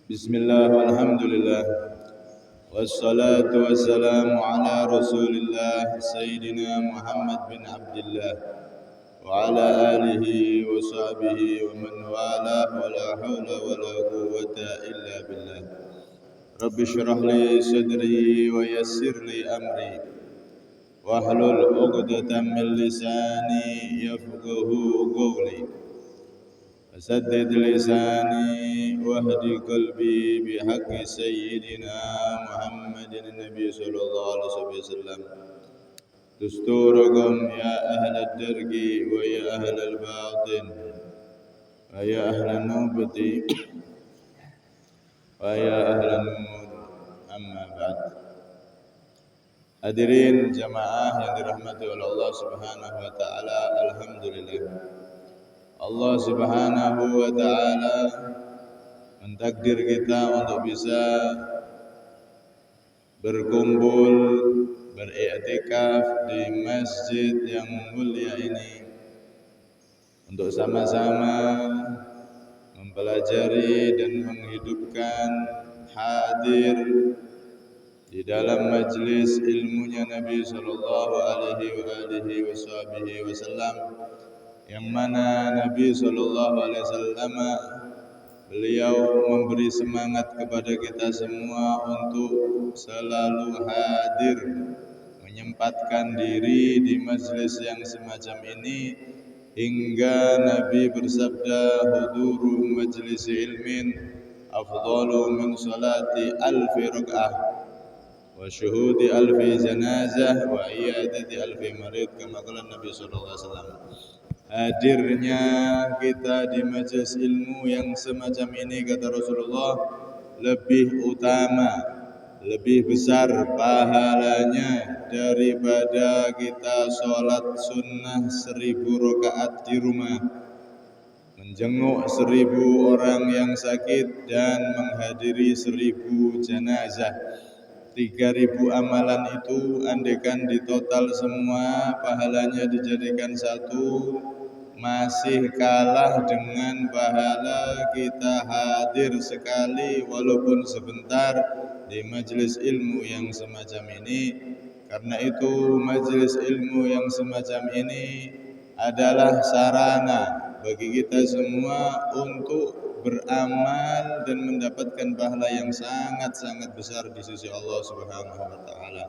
Bismillah walhamdulillah wassalatu wassalamu ala rasulillah Sayyidina Muhammad bin Abdullah wa ala alihi wa sahbihi wa man wala wa la hawla wa la quwwata illa billah. Rabbi shrah li sadri wa yassir li amri wahlul 'uqdatam min lisani yafqahu qawli. فسدد لساني واهد قلبي بحق سيدنا محمد النبي صلى الله عليه وسلم. دستوركم يا أهل الدرك ويا أهل الباطن ويا أهل النوبة ويا أهل النور. أما بعد. Hadirin jamaah yang dirahmati oleh Allah Subhanahu wa taala, alhamdulillah. Allah Subhanahu wa taala mentakdir kita untuk bisa berkumpul beriktikaf di masjid yang mulia ini untuk sama-sama mempelajari dan menghidupkan hadir di dalam majlis ilmunya Nabi sallallahu alaihi wasallam, yang mana Nabi sallallahu alaihi wasallam beliau memberi semangat kepada kita semua untuk selalu hadir, menyempatkan diri di majlis yang semacam ini, hingga Nabi bersabda, huduru majlis ilmin afdalu min salati alfi rak'ah wa syuhudi alfi janazah wa iyadati alfi marid, kama qala Nabi sallallahu alaihi wasallam. Hadirnya kita di majelis ilmu yang semacam ini, kata Rasulullah, lebih utama, lebih besar pahalanya daripada kita sholat sunnah 1000 rakaat di rumah, menjenguk 1000 orang yang sakit, dan menghadiri 1000 jenazah. 3000 amalan itu andaikan ditotal semua pahalanya dijadikan satu, masih kalah dengan pahala kita hadir sekali walaupun sebentar di majelis ilmu yang semacam ini. Karena itu majelis ilmu yang semacam ini adalah sarana bagi kita semua untuk beramal dan mendapatkan pahala yang sangat-sangat besar di sisi Allah Subhanahu wa taala.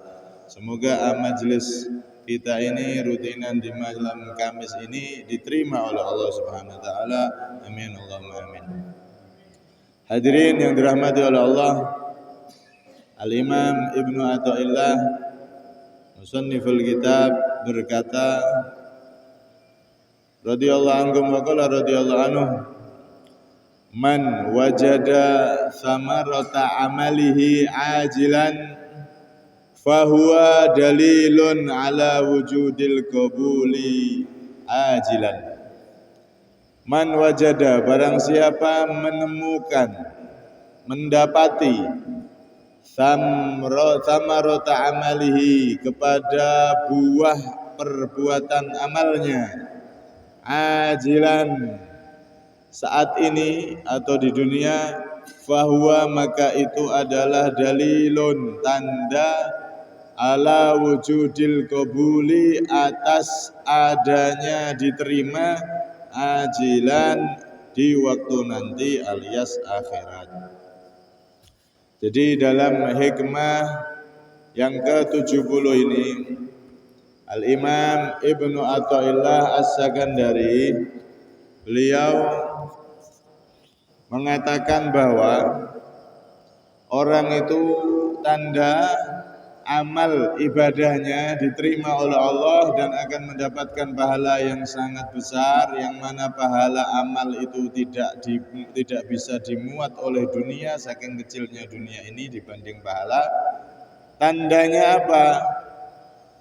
Semoga majelis kita ini rutinan di malam Kamis ini diterima oleh Allah Subhanahu wa taala. Amin Allahumma amin. Hadirin yang dirahmati oleh Allah, Al-Imam Ibnu Athaillah musanniful kitab berkata radhiyallahu anhu wa qala radhiyallahu anhu, man wajada samarata amalihi ajilan fahuwa dalilun ala wujudil qabuli ajilan. Man wajada, barang siapa menemukan, mendapati samarata amalihi, kepada buah perbuatan amalnya, ajilan, saat ini atau di dunia, fahuwa, maka itu adalah dalilun, tanda, ala wujudil qabuli, atas adanya diterima, ajilan, di waktu nanti alias akhirat. Jadi dalam hikmah yang ke-70 ini, Al-Imam Ibnu Athaillah As-Sakandari, beliau mengatakan bahwa orang itu tanda amal ibadahnya diterima oleh Allah dan akan mendapatkan pahala yang sangat besar, yang mana pahala amal itu tidak bisa dimuat oleh dunia, saking kecilnya dunia ini dibanding pahala. Tandanya apa?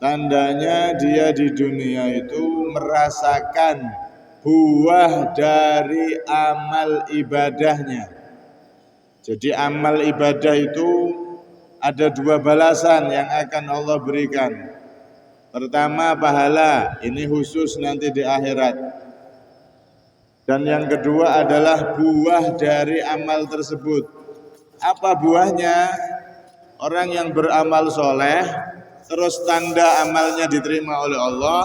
Tandanya dia di dunia itu merasakan buah dari amal ibadahnya. Jadi amal ibadah itu ada 2 balasan yang akan Allah berikan. Pertama pahala, ini khusus nanti di akhirat. Dan yang kedua adalah buah dari amal tersebut. Apa buahnya? Orang yang beramal soleh, terus tanda amalnya diterima oleh Allah,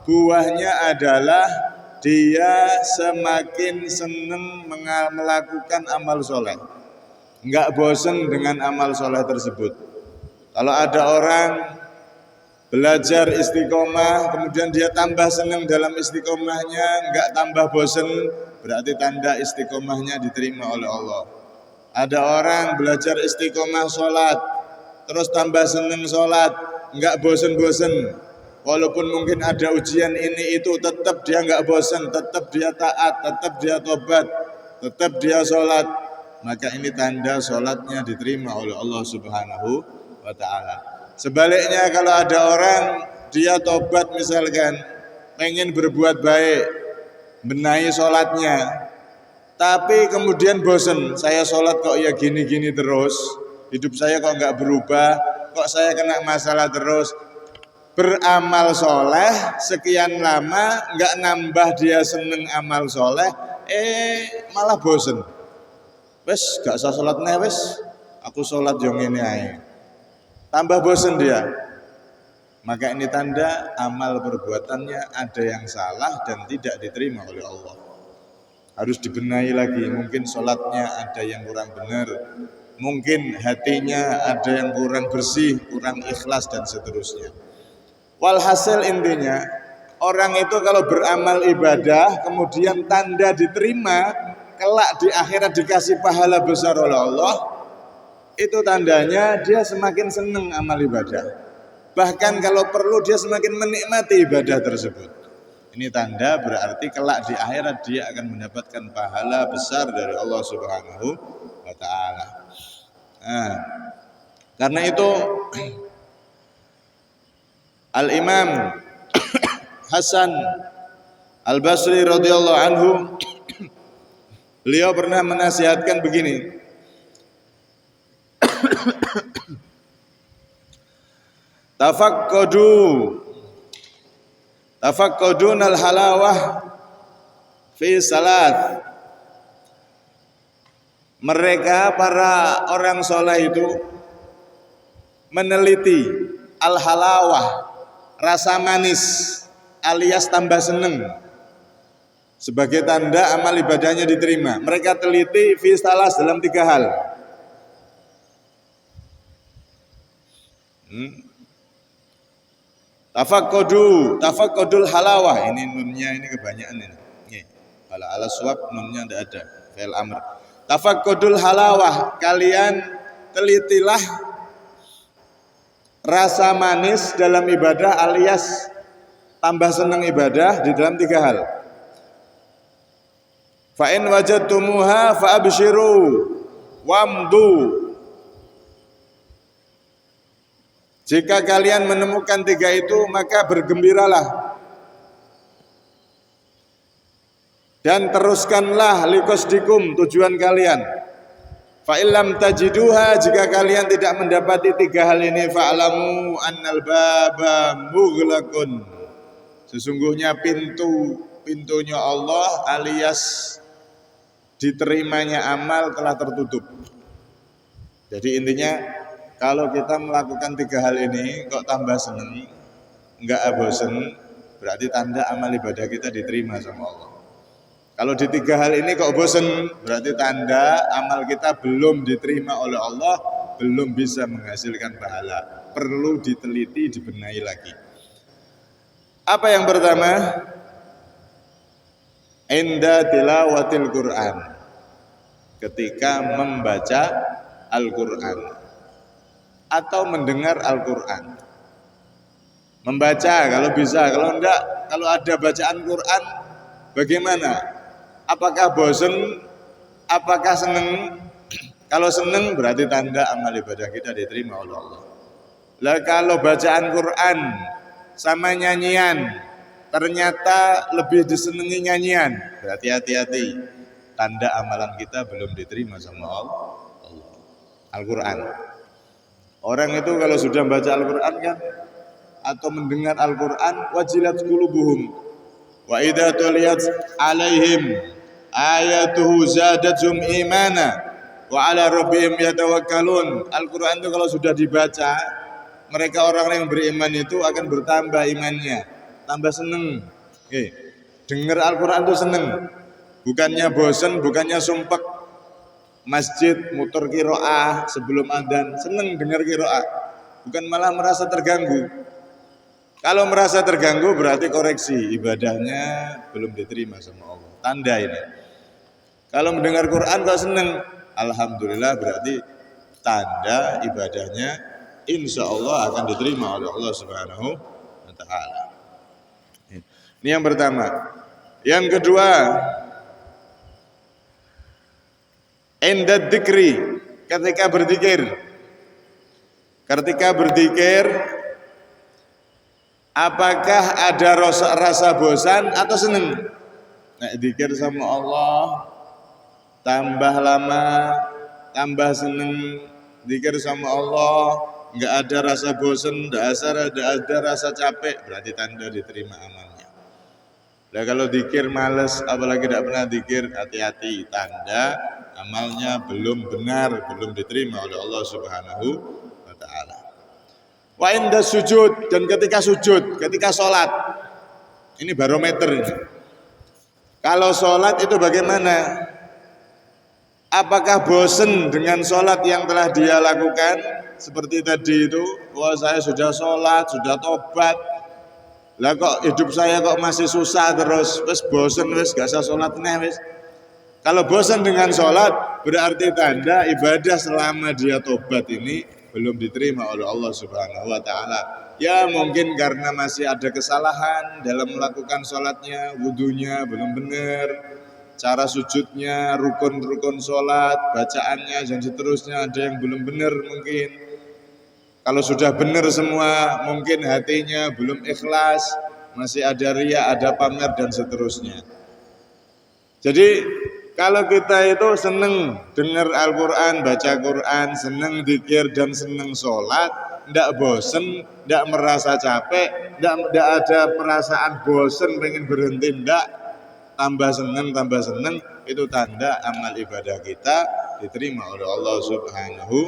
buahnya adalah dia semakin senang melakukan amal soleh. Enggak bosan dengan amal soleh tersebut. Kalau ada orang belajar istiqomah, kemudian dia tambah senang dalam istiqomahnya, enggak tambah bosan, berarti tanda istiqomahnya diterima oleh Allah. Ada orang belajar istiqomah sholat, terus tambah senang sholat, enggak bosan-bosan. Walaupun mungkin ada ujian ini itu, tetap dia enggak bosan, tetap dia taat, tetap dia tobat, tetap dia sholat. Maka ini tanda sholatnya diterima oleh Allah Subhanahu wa ta'ala. Sebaliknya kalau ada orang dia tobat misalkan, pengen berbuat baik, benahi sholatnya, tapi kemudian bosen, saya sholat kok ya gini-gini terus, hidup saya kok nggak berubah, kok saya kena masalah terus. Beramal soleh sekian lama nggak nambah dia seneng amal soleh, malah bosen. Wes gak usah sholat nih wes, aku sholat yang ini aja. Tambah bosen dia. Maka ini tanda amal perbuatannya ada yang salah dan tidak diterima oleh Allah. Harus dibenahi lagi, mungkin sholatnya ada yang kurang benar, mungkin hatinya ada yang kurang bersih, kurang ikhlas dan seterusnya. Walhasil intinya, orang itu kalau beramal ibadah kemudian tanda diterima, kelak di akhirat dikasih pahala besar oleh Allah, itu tandanya dia semakin senang amal ibadah. Bahkan kalau perlu dia semakin menikmati ibadah tersebut. Ini tanda berarti kelak di akhirat dia akan mendapatkan pahala besar dari Allah Subhanahu wa ta'ala. Nah, karena itu Al-Imam Hasan Al-Basri radhiyallahu anhu beliau pernah menasihatkan begini. Tafaqqudun al-halawah fi salat. Mereka para orang soleh itu meneliti al-halawah, rasa manis alias tambah seneng sebagai tanda amal ibadahnya diterima. Mereka teliti fi salat dalam 3 hal. Tafaqqudul halawah, ini nunnya ini kebanyakan ini. Kalau ala suwab nunnya tidak ada, fi'il amr. Tafaqqudul halawah, kalian telitilah rasa manis dalam ibadah alias tambah senang ibadah di dalam 3 hal. Fa in wajadtumuha fa abshiru wamdu. Jika kalian menemukan 3 itu, maka bergembiralah dan teruskanlah liqasdikum, tujuan kalian. Fa illam tajiduha, jika kalian tidak mendapati 3 hal ini, fa'lamu annal baba mughlaqun, sesungguhnya pintunya Allah alias diterimanya amal telah tertutup. Jadi intinya, kalau kita melakukan 3 hal ini kok tambah seneng, enggak bosen, berarti tanda amal ibadah kita diterima sama Allah. Kalau di 3 hal ini kok bosen, berarti tanda amal kita belum diterima oleh Allah, belum bisa menghasilkan pahala. Perlu diteliti, dibenahi lagi. Apa yang pertama? Inda tilawatil Quran, ketika membaca Al-Quran atau mendengar Al-Quran. Membaca kalau bisa, kalau enggak, kalau ada bacaan Quran bagaimana? Apakah bosan? Apakah seneng? Kalau seneng berarti tanda amal ibadah kita diterima oleh Allah. Lah kalau bacaan Quran sama nyanyian ternyata lebih disenangi nyanyian, berarti hati-hati, tanda amalan kita belum diterima sama Allah. Al-Quran. Orang itu kalau sudah baca Al-Quran kan, atau mendengar Al-Quran, wajilat qulubuhum wa idza tuliyat alaihim ayatuhu zadatuhum imana wa 'ala rabbihim yatawakkalun. Al-Qur'an itu kalau sudah dibaca, mereka orang-orang yang beriman itu akan bertambah imannya, tambah seneng. Oke. Dengar Al-Qur'an itu seneng. Bukannya bosan, bukannya sumpek. Masjid muter qiraah sebelum adzan, seneng dengar qiraah. Bukan malah merasa terganggu. Kalau merasa terganggu berarti koreksi, ibadahnya belum diterima sama Allah. Tanda ini. Kalau mendengar Quran kok seneng, alhamdulillah berarti tanda ibadahnya insya Allah akan diterima oleh Allah Subhanahu wa Ta'ala. Ini yang pertama. Yang kedua, indad dzikri, ketika berzikir. Ketika berzikir, apakah ada rasa bosan atau seneng? Nah, zikir sama Allah, tambah lama, tambah seneng. Zikir sama Allah, nggak ada rasa bosan, nggak ada rasa capek, berarti tanda diterima amalnya. Nah, kalau zikir males, apalagi tidak pernah zikir, hati-hati, tanda amalnya belum benar, belum diterima oleh Allah Subhanahu wa Ta'ala. Wa inda sujud, dan ketika sujud, ketika sholat, ini barometer ini. Kalau sholat itu bagaimana? Apakah bosan dengan sholat yang telah dia lakukan? Seperti tadi itu, wah saya sudah sholat, sudah tobat, lah kok hidup saya kok masih susah terus, wes bosan, wes gak usah sholat nih wes. Kalau bosan dengan sholat, berarti tanda ibadah selama dia tobat ini belum diterima oleh Allah Subhanahu wa Ta'ala. Ya mungkin karena masih ada kesalahan dalam melakukan sholatnya, wudunya belum benar, cara sujudnya, rukun-rukun sholat, bacaannya dan seterusnya ada yang belum benar mungkin. Kalau sudah benar semua, mungkin hatinya belum ikhlas, masih ada riya, ada pamer dan seterusnya. Jadi kalau kita itu seneng dengar Al-Quran, baca Quran, seneng zikir dan seneng sholat, tidak bosen, tidak merasa capek, tidak ada perasaan bosen pengen berhenti, tidak, tambah seneng, itu tanda amal ibadah kita diterima oleh Allah Subhanahu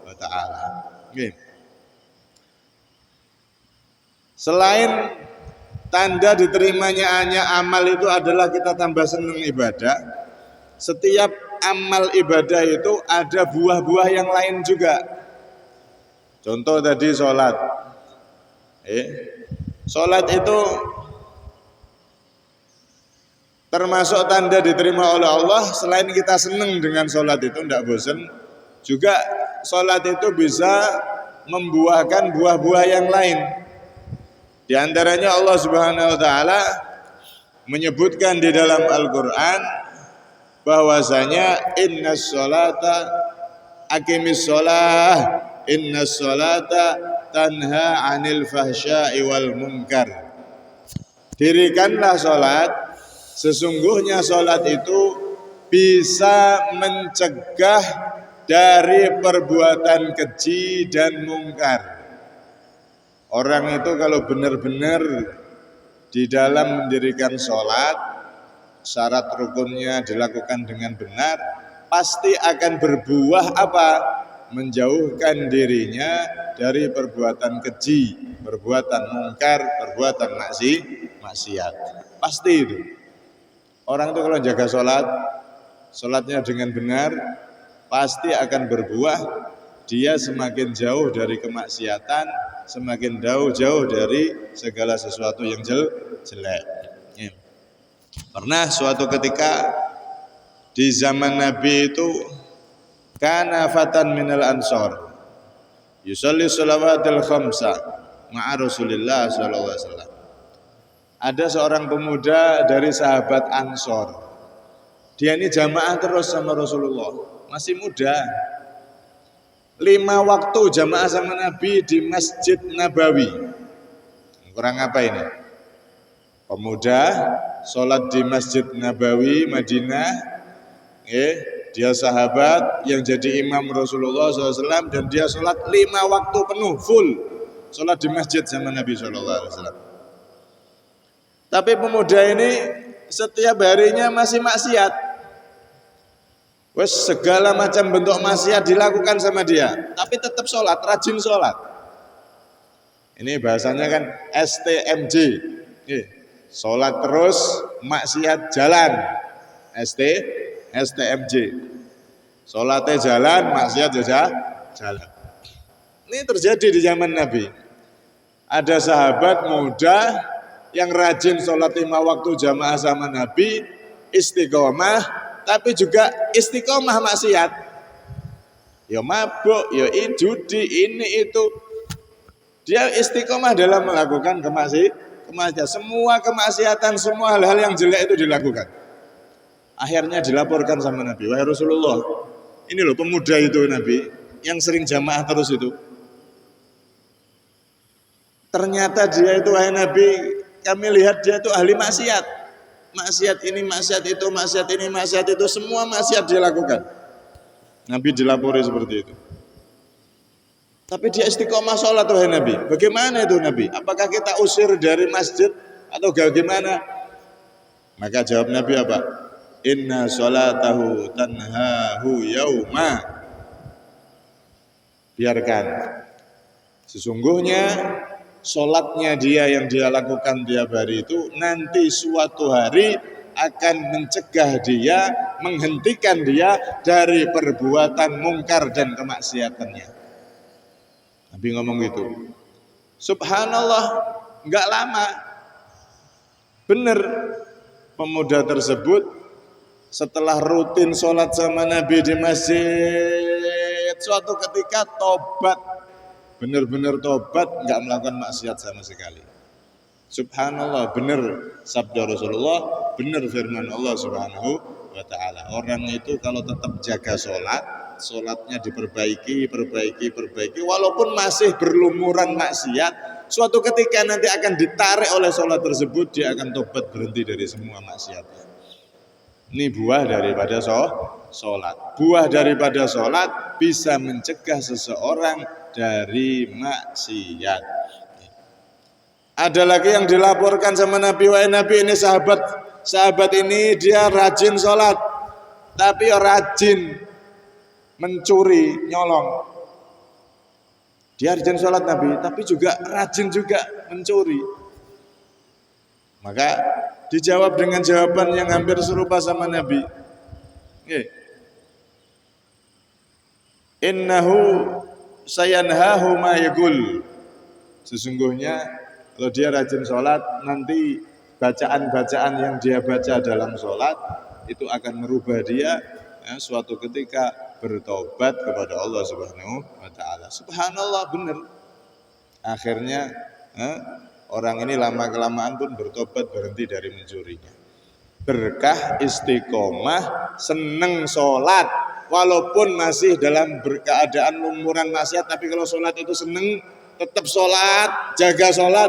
wa Ta'ala. Okay. Selain tanda diterimanya hanya amal itu adalah kita tambah seneng ibadah, setiap amal ibadah itu ada buah-buah yang lain juga. Contoh tadi sholat. Sholat itu termasuk tanda diterima oleh Allah. Selain kita seneng dengan sholat itu, tidak bosan, juga sholat itu bisa membuahkan buah-buah yang lain. Di antaranya Allah Subhanahu wa Ta'ala menyebutkan di dalam Al-Quran bahwasanya innas sholata aqimis sholah innas sholata tanha 'anil fahsya'i wal munkar. Dirikanlah sholat, sesungguhnya sholat itu bisa mencegah dari perbuatan keji dan mungkar. Orang itu kalau benar-benar di dalam mendirikan sholat, syarat rukunnya dilakukan dengan benar, pasti akan berbuah apa? Menjauhkan dirinya dari perbuatan keji, perbuatan mungkar, perbuatan maksiat. Pasti itu. Orang itu kalau jaga sholat, sholatnya dengan benar, pasti akan berbuah. Dia semakin jauh dari kemaksiatan, semakin jauh dari segala sesuatu yang jelek. Pernah suatu ketika di zaman Nabi itu, kana fatan minal ansor yusalli shalawatil khamsa ma'a Rasulillah sallallahu alaihi wasallam. Ada seorang pemuda dari sahabat Ansor. Dia ini jamaah terus sama Rasulullah, masih muda. 5 waktu jamaah sama Nabi di Masjid Nabawi. Kurang apa ini? Pemuda sholat di Masjid Nabawi Madinah, dia sahabat yang jadi imam Rasulullah SAW, dan dia sholat 5 waktu penuh full sholat di masjid sama Nabi SAW. Tapi pemuda ini setiap harinya masih maksiat. Wes segala macam bentuk maksiat dilakukan sama dia, tapi tetap sholat, rajin sholat. Ini bahasanya kan STMJ, sholat terus, maksiat jalan. STMJ, sholatnya jalan, maksiat jalan. Ini terjadi di zaman Nabi. Ada sahabat muda yang rajin sholat 5 waktu jamaah sama Nabi, istiqomah. Tapi juga istiqomah maksiat. Ya mabuk, ya judi, ini itu. Dia istiqomah dalam melakukan kemaksiatan. Semua kemaksiatan, semua hal-hal yang jelek itu dilakukan. Akhirnya dilaporkan sama Nabi, wahai Rasulullah, ini loh pemuda itu Nabi, yang sering jamaah terus itu. Ternyata dia itu, wahai Nabi, kami lihat dia itu ahli maksiat. Maksiat ini, maksiat itu, maksiat ini, maksiat itu, semua maksiat dia lakukan. Nabi dilapori seperti itu. Tapi dia istiqomah sholat, wahai Nabi. Bagaimana itu Nabi? Apakah kita usir dari masjid atau bagaimana? Maka jawab Nabi apa? Inna sholatahu tanhahu yauma. Biarkan. Sesungguhnya sholatnya dia yang dia lakukan tiap hari itu nanti suatu hari akan mencegah dia, menghentikan dia dari perbuatan mungkar dan kemaksiatannya. Nabi ngomong gitu. Subhanallah, enggak lama. Benar, pemuda tersebut setelah rutin sholat sama Nabi di masjid, suatu ketika tobat. Benar-benar tobat, enggak melakukan maksiat sama sekali. Subhanallah, benar sabda Rasulullah, benar firman Allah Subhanahu wa taala. Orang itu kalau tetap jaga sholatnya diperbaiki, perbaiki, walaupun masih berlumuran maksiat, suatu ketika nanti akan ditarik oleh sholat tersebut, dia akan tobat berhenti dari semua maksiatnya. Ini buah daripada sholat. Buah daripada sholat bisa mencegah seseorang dari maksiat. Ada lagi yang dilaporkan sama Nabi, wahai Nabi, ini sahabat ini dia rajin sholat, tapi rajin mencuri, nyolong. Dia rajin sholat Nabi, tapi juga rajin juga mencuri. Maka dijawab dengan jawaban yang hampir serupa sama Nabi. Innahu sayanhahu ma yaqul. Sesungguhnya kalau dia rajin sholat, nanti bacaan-bacaan yang dia baca dalam sholat itu akan merubah dia suatu ketika bertobat kepada Allah Subhanahu wa taala. Subhanallah, benar. Akhirnya orang ini lama-kelamaan pun bertobat, berhenti dari mencurinya. Berkah istiqomah, seneng sholat, walaupun masih dalam keadaan lumuran maksiat, tapi kalau sholat itu seneng, tetap sholat, jaga sholat,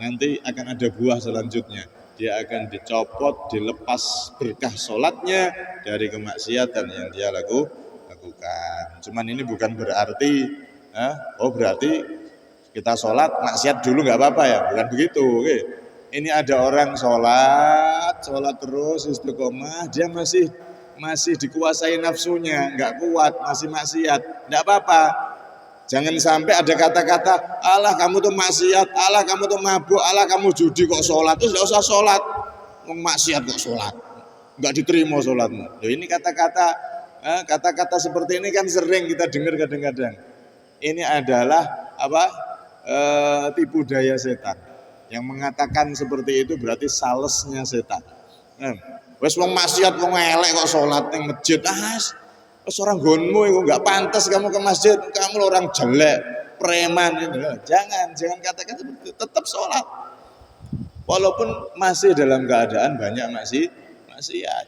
nanti akan ada buah selanjutnya. Dia akan dicopot, dilepas berkah sholatnya dari kemaksiatan yang dia lakukan. Cuman ini bukan berarti, berarti kita sholat, maksiat dulu nggak apa-apa ya, bukan begitu. Oke. Ini ada orang sholat terus istiqomah, dia masih dikuasai nafsunya, nggak kuat, masih maksiat, nggak apa-apa. Jangan sampai ada kata-kata, alah kamu tuh maksiat, alah kamu tuh mabuk, alah kamu judi kok sholat, terus nggak usah sholat, maksiat kok sholat, nggak diterima sholatmu. Loh, ini kata-kata seperti ini kan sering kita dengar kadang-kadang. Ini adalah tipu daya setan. Yang mengatakan seperti itu berarti salesnya setan. Wes wong maksiat, wong elek kok sholat ning masjid. Wes orang gonmu itu enggak pantas kamu ke masjid, kamu orang jelek, preman gitu. Jangan katakan seperti itu, tetap sholat. Walaupun masih dalam keadaan banyak maksiat.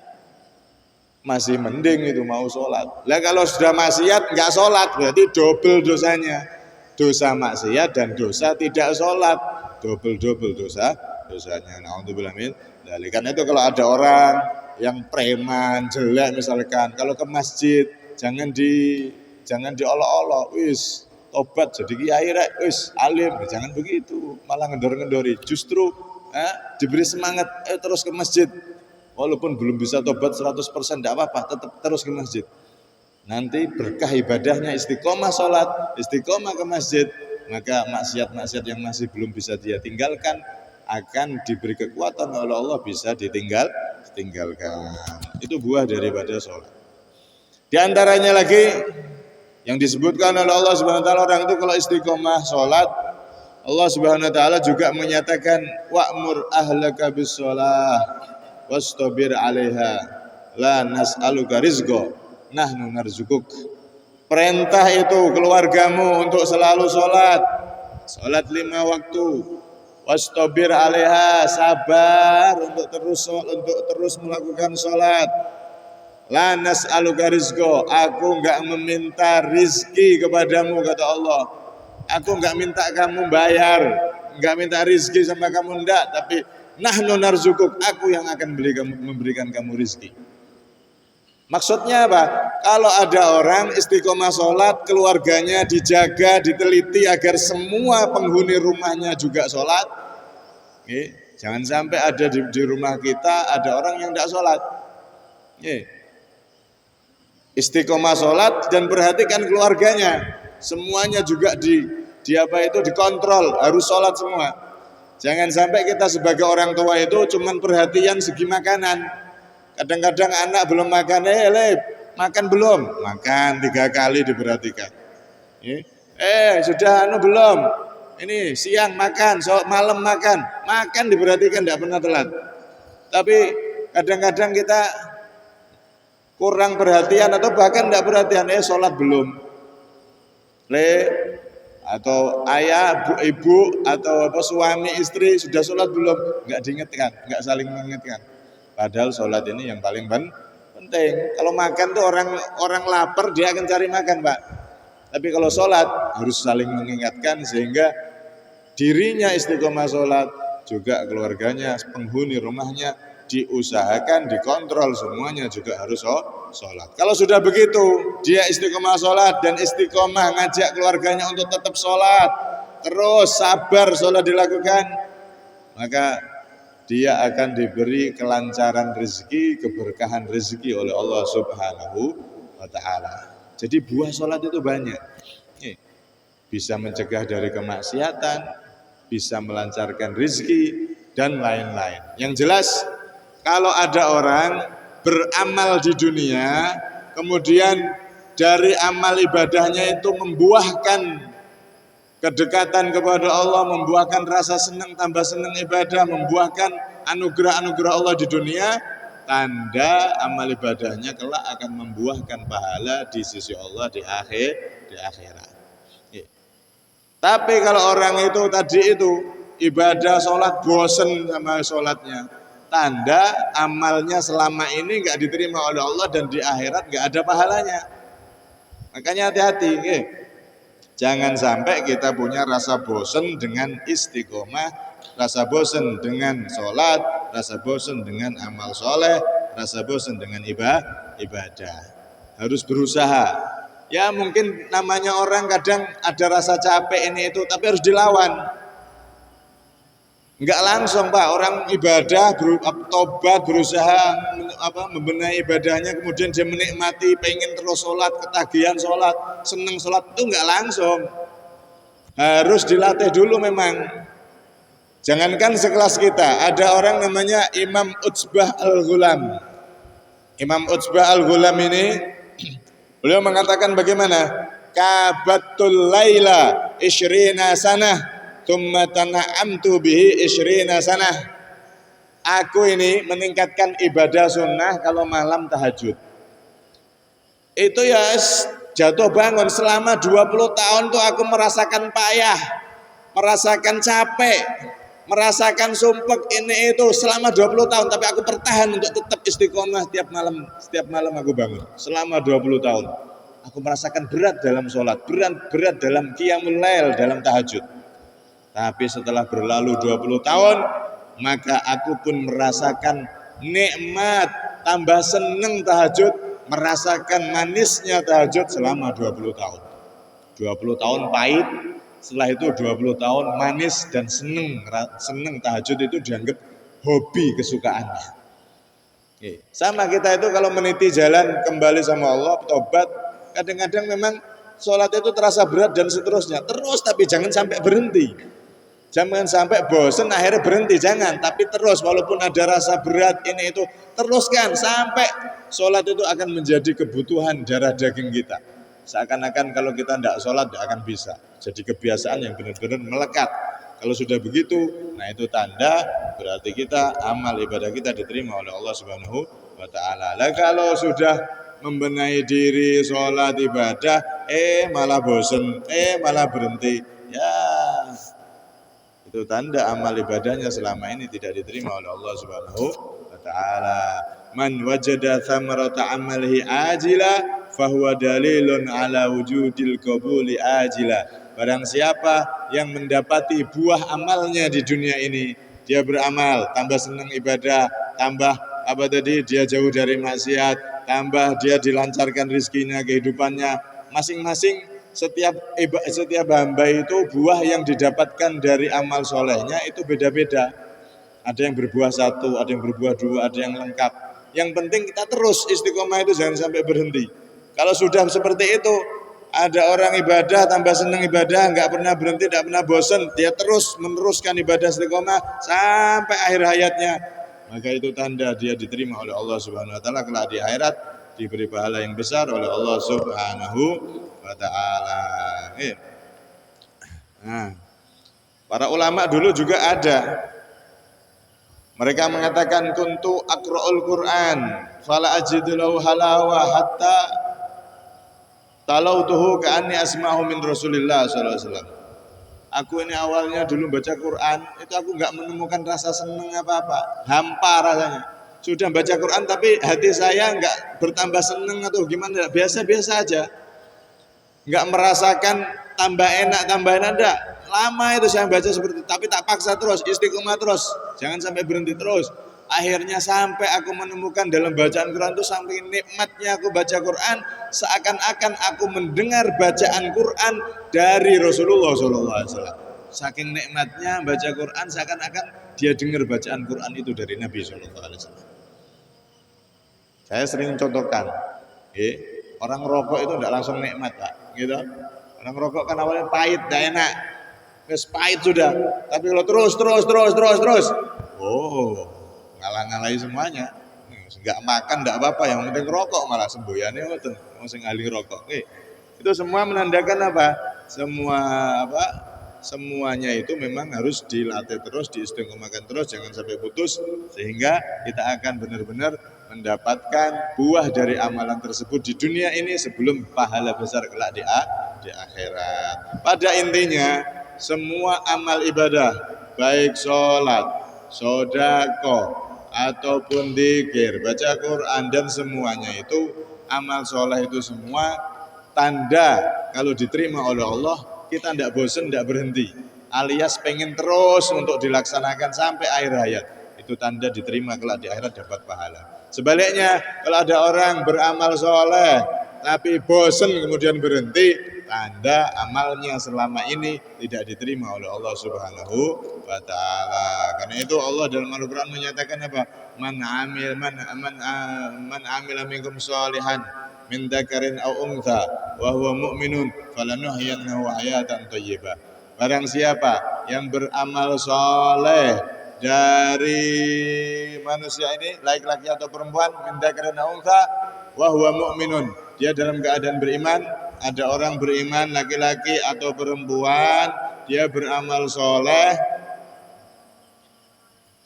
Masih mending itu mau sholat. Lah kalau sudah maksiat enggak sholat berarti double dosanya. Dosa maksiat dan dosa tidak sholat, double dosanya. Na'udzubillah min dzalik. Karena itu kalau ada orang yang preman, jelek misalkan, kalau ke masjid jangan diolok-olok, wis tobat jadi kiai rek, wis alim, jangan begitu, malah ngendor-ngendori. Justru diberi semangat, terus ke masjid. Walaupun belum bisa tobat 100% tidak apa-apa, tetap terus ke masjid. Nanti berkah ibadahnya, istiqomah sholat, istiqomah ke masjid, maka maksiat-maksiat yang masih belum bisa dia tinggalkan akan diberi kekuatan oleh Allah, bisa ditinggalkan. Itu buah daripada sholat. Di antaranya lagi yang disebutkan oleh Allah Subhanahu wa taala, orang itu kalau istiqomah sholat, Allah Subhanahu wa taala juga menyatakan wa'mur ahlaka bis shalah wastabir 'alaiha la nas'aluka rizqa nahnu narzukuk. Perintah itu keluargamu untuk selalu sholat 5 waktu. Wastabir 'alaiha, sabar untuk terus melakukan sholat. La nas'aluka rizqa, aku enggak meminta rizki kepadamu, kata Allah. Aku enggak minta kamu bayar, enggak minta rizki sama kamu, enggak, tapi nahnu narzukuk, aku yang akan memberikan kamu rizki. Maksudnya apa? Kalau ada orang istiqomah sholat, keluarganya dijaga, diteliti agar semua penghuni rumahnya juga sholat. Jangan sampai ada di rumah kita ada orang yang tidak sholat. Istiqomah sholat dan perhatikan keluarganya, semuanya juga dikontrol, harus sholat semua. Jangan sampai kita sebagai orang tua itu cuman perhatian segi makanan. Kadang-kadang anak belum makan, makan belum? Makan 3 kali diperhatikan. Sudah belum? Ini siang makan, malam makan diperhatikan, tidak pernah telat. Tapi kadang-kadang kita kurang perhatian atau bahkan tidak perhatian, sholat belum? Atau ayah, ibu atau suami istri sudah sholat belum? Enggak diingatkan, enggak saling mengingatkan. Padahal sholat ini yang paling penting. Kalau makan tuh orang lapar dia akan cari makan, Pak. Tapi kalau sholat harus saling mengingatkan sehingga dirinya istiqomah sholat, juga keluarganya, penghuni rumahnya diusahakan, dikontrol, semuanya juga harus sholat. Kalau sudah begitu, dia istiqomah sholat dan istiqomah ngajak keluarganya untuk tetap sholat, terus sabar sholat dilakukan, maka dia akan diberi kelancaran rezeki, keberkahan rezeki oleh Allah Subhanahu wa taala. Jadi buah sholat itu banyak. Bisa mencegah dari kemaksiatan, bisa melancarkan rezeki dan lain-lain. Yang jelas kalau ada orang beramal di dunia, kemudian dari amal ibadahnya itu membuahkan kedekatan kepada Allah, membuahkan rasa senang, tambah senang ibadah, membuahkan anugerah-anugerah Allah di dunia, tanda amal ibadahnya kelak akan membuahkan pahala di sisi Allah di akhirat. Tapi kalau orang itu tadi itu ibadah sholat bosen sama sholatnya, tanda amalnya selama ini nggak diterima oleh Allah dan di akhirat nggak ada pahalanya. Makanya hati-hati. Jangan sampai kita punya rasa bosan dengan istiqomah, rasa bosan dengan sholat, rasa bosan dengan amal soleh, rasa bosan dengan ibadah. Harus berusaha. Ya mungkin namanya orang kadang ada rasa capek ini itu, tapi harus dilawan. Enggak langsung, Pak, orang ibadah, tobat, berusaha membenahi ibadahnya, kemudian dia menikmati, pengen terus sholat, ketagihan sholat, senang sholat, itu enggak langsung. Harus dilatih dulu memang. Jangankan sekelas kita, ada orang namanya Imam Utsbah Al-Ghulam. Imam Utsbah Al-Ghulam ini, beliau mengatakan bagaimana? Kabatul laila isyrina sanah thumma tana'amtu bihi isyrina sanah. Aku ini meningkatkan ibadah sunnah kalau malam tahajud. Itu ya jatuh bangun selama 20 tahun tuh aku merasakan payah, merasakan capek, merasakan sumpek ini itu selama 20 tahun, tapi aku bertahan untuk tetap istiqomah setiap malam aku bangun. Selama 20 tahun. Aku merasakan berat dalam sholat, berat dalam qiyamul lail, dalam tahajud. Tapi setelah berlalu 20 tahun, maka aku pun merasakan nikmat, tambah seneng tahajud, merasakan manisnya tahajud selama 20 tahun. 20 tahun pahit, setelah itu 20 tahun manis dan seneng tahajud itu dianggap hobi kesukaannya. Sama kita itu kalau meniti jalan kembali sama Allah, tobat, kadang-kadang memang sholat itu terasa berat dan seterusnya. Terus tapi jangan sampai berhenti. Jangan sampai bosen akhirnya berhenti, jangan. Tapi terus walaupun ada rasa berat ini itu, teruskan sampai sholat itu akan menjadi kebutuhan darah daging kita. Seakan-akan kalau kita tidak sholat tidak akan bisa. Jadi kebiasaan yang benar-benar melekat. Kalau sudah begitu, nah itu tanda berarti kita amal ibadah kita diterima oleh Allah Subhanahu wa taala. Lah kalau sudah membenahi diri sholat ibadah, malah bosen, malah berhenti. Ya, itu tanda amal ibadahnya selama ini tidak diterima oleh Allah Subhanahu wa taala. Man wajada thamarata amalihi ajila fahuwa dalilun ala wujudil qabuli ajila. Barang siapa yang mendapati buah amalnya di dunia ini, dia beramal, tambah senang ibadah, tambah dia jauh dari maksiat, tambah dia dilancarkan rezekinya, kehidupannya, masing-masing setiap hamba itu buah yang didapatkan dari amal solehnya itu beda-beda. Ada yang berbuah satu, ada yang berbuah dua, ada yang lengkap. Yang penting kita terus istiqomah itu jangan sampai berhenti. Kalau sudah seperti itu, ada orang ibadah tambah senang ibadah, nggak pernah berhenti, nggak pernah bosan, dia terus meneruskan ibadah istiqomah sampai akhir hayatnya, maka itu tanda dia diterima oleh Allah Subhanahu wa taala kelak di akhirat, diberi pahala yang besar oleh Allah Subhanahu wa taala. Nah, para ulama dulu juga ada. Mereka mengatakan kuntu aqra'ul Qur'an fala ajidu lahu halawa hatta talautuhu ka'anni asma'u min Rasulillah sallallahu alaihi wasallam. Aku ini awalnya dulu baca Quran, itu aku enggak menemukan rasa senang apa-apa, hampa rasanya. Sudah baca Quran tapi hati saya enggak bertambah senang atau gimana, biasa-biasa aja. Enggak merasakan tambah enak enggak. Lama itu saya baca seperti itu, tapi tak paksa terus, istiqomah terus, jangan sampai berhenti terus. Akhirnya sampai aku menemukan dalam bacaan Quran itu sampai nikmatnya aku baca Quran, seakan-akan aku mendengar bacaan Quran dari Rasulullah SAW. Saking nikmatnya baca Quran, seakan-akan dia dengar bacaan Quran itu dari Nabi SAW. Saya sering contohkan, orang rokok itu tidak langsung nikmat, Pak, gitu. Orang rokok kan awalnya pahit, tidak enak. Pahit sudah, tapi kalau terus, ngalah-ngalahi semuanya. Enggak makan enggak apa-apa, yang penting rokok malah semboyannya ngoten, wong sing ahli rokok. Itu semua menandakan apa? Semuanya itu memang harus dilatih terus, diistiqomahkan terus, jangan sampai putus, sehingga kita akan benar-benar mendapatkan buah dari amalan tersebut di dunia ini sebelum pahala besar kelak di akhirat. Pada intinya semua amal ibadah, baik sholat, sodako, ataupun dzikir, baca Quran, dan semuanya itu amal soleh itu semua tanda kalau diterima oleh Allah. Kita tidak bosan, tidak berhenti, alias pengen terus untuk dilaksanakan sampai akhir hayat. Itu tanda diterima kelak di akhirat, dapat pahala. Sebaliknya kalau ada orang beramal soleh tapi bosan kemudian berhenti, tanda amalnya selama ini tidak diterima oleh Allah Subhanahu wa taala. Karena itu Allah dalam Al-Qur'an menyatakan apa? Man amila minkum sholihan min dzakarin aw untha wa huwa mu'minun falanuhyiyannahu hayatan thayyibah. Barang siapa yang beramal soleh dari manusia ini, laki-laki atau perempuan, min dzakarin aw untha wa huwa mu'minun, dia dalam keadaan beriman. Ada orang beriman laki-laki atau perempuan, dia beramal soleh,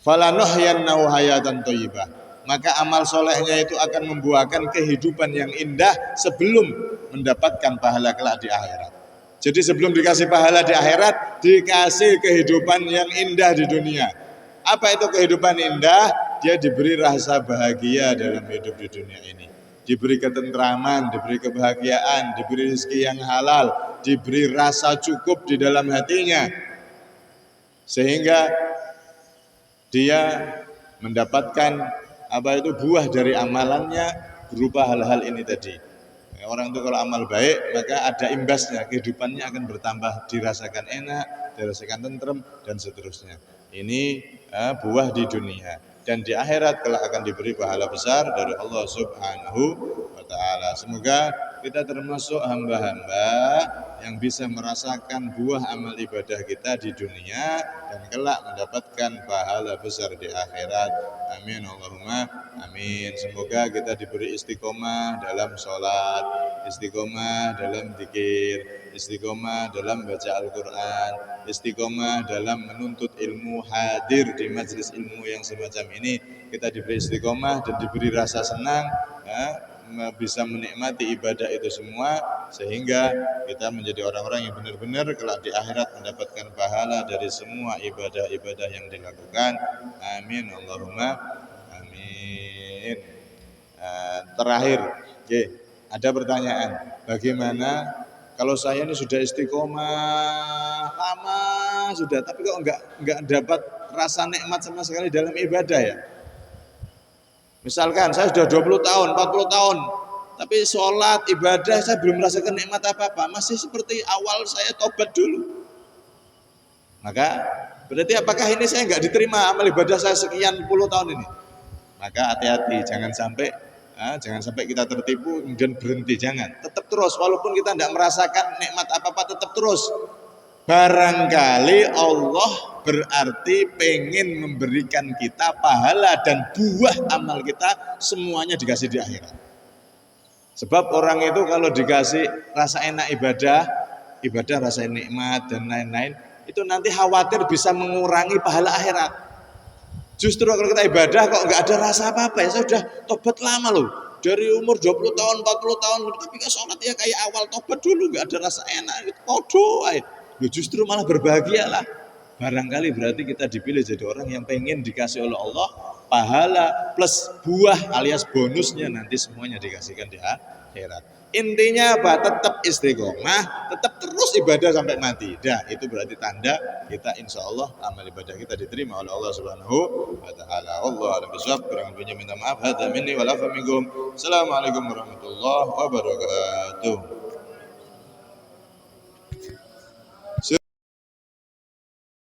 falanuhyiyannahu hayatan thayyibah, maka amal solehnya itu akan membuahkan kehidupan yang indah sebelum mendapatkan pahala kelak di akhirat. Jadi sebelum dikasih pahala di akhirat, dikasih kehidupan yang indah di dunia. Apa itu kehidupan indah? Dia diberi rasa bahagia dalam hidup di dunia ini, diberi ketentraman, diberi kebahagiaan, diberi rezeki yang halal, diberi rasa cukup di dalam hatinya, sehingga dia mendapatkan buah dari amalannya berupa hal-hal ini tadi. Orang itu kalau amal baik, maka ada imbasnya, kehidupannya akan bertambah, dirasakan enak, dirasakan tentrem, dan seterusnya. Ini buah di dunia. dan di akhirat kelak akan diberi pahala besar dari Allah Subhanahu wa taala. Semoga kita termasuk hamba-hamba yang bisa merasakan buah amal ibadah kita di dunia dan kelak mendapatkan pahala besar di akhirat. Amin Allahumma amin. Semoga kita diberi istiqomah dalam sholat, istiqomah dalam zikir, istiqomah dalam baca Al-Quran, istiqomah dalam menuntut ilmu, hadir di majelis ilmu yang semacam ini. Kita diberi istiqomah dan diberi rasa senang, ya, bisa menikmati ibadah itu semua, sehingga kita menjadi orang-orang yang benar-benar kelak di akhirat mendapatkan pahala dari semua ibadah-ibadah yang dilakukan. Amin Allahumma amin. Terakhir, ada pertanyaan, bagaimana kalau saya ini sudah istiqomah lama sudah, tapi kok enggak dapat rasa nikmat sama sekali dalam ibadah ya? Misalkan saya sudah 20 tahun, 40 tahun, tapi sholat, ibadah saya belum merasakan nikmat apa-apa, masih seperti awal saya tobat dulu. Maka berarti apakah ini saya enggak diterima amal ibadah saya sekian puluh tahun ini? Maka hati-hati, jangan sampai kita tertipu kemudian berhenti, jangan. Tetap terus, walaupun kita tidak merasakan nikmat apa-apa, tetap terus. Barangkali Allah berarti pengen memberikan kita pahala dan buah amal kita semuanya dikasih di akhirat. Sebab orang itu kalau dikasih rasa enak ibadah rasa nikmat dan lain-lain, itu nanti khawatir bisa mengurangi pahala akhirat. Justru kalau kita ibadah kok nggak ada rasa apa-apa, ya saya sudah tobat lama loh, dari umur 20 tahun, 40 tahun, tapi kalau sholat ya kayak awal tobat dulu, nggak ada rasa enak, podo aja. Justru malah berbahagialah. Barangkali berarti kita dipilih jadi orang yang pengen dikasih oleh Allah pahala plus buah alias bonusnya nanti semuanya dikasihkan di akhirat. Intinya apa? Tetap istiqomah, tetap terus ibadah sampai mati. Dah, itu berarti tanda kita insya Allah amal ibadah kita diterima oleh Allah Subhanahu wa taala. Allah a'lam bishawab. Kurang lebihnya minta maaf. Hadza minni wal afa minkum. Assalamualaikum warahmatullahi wabarakatuh.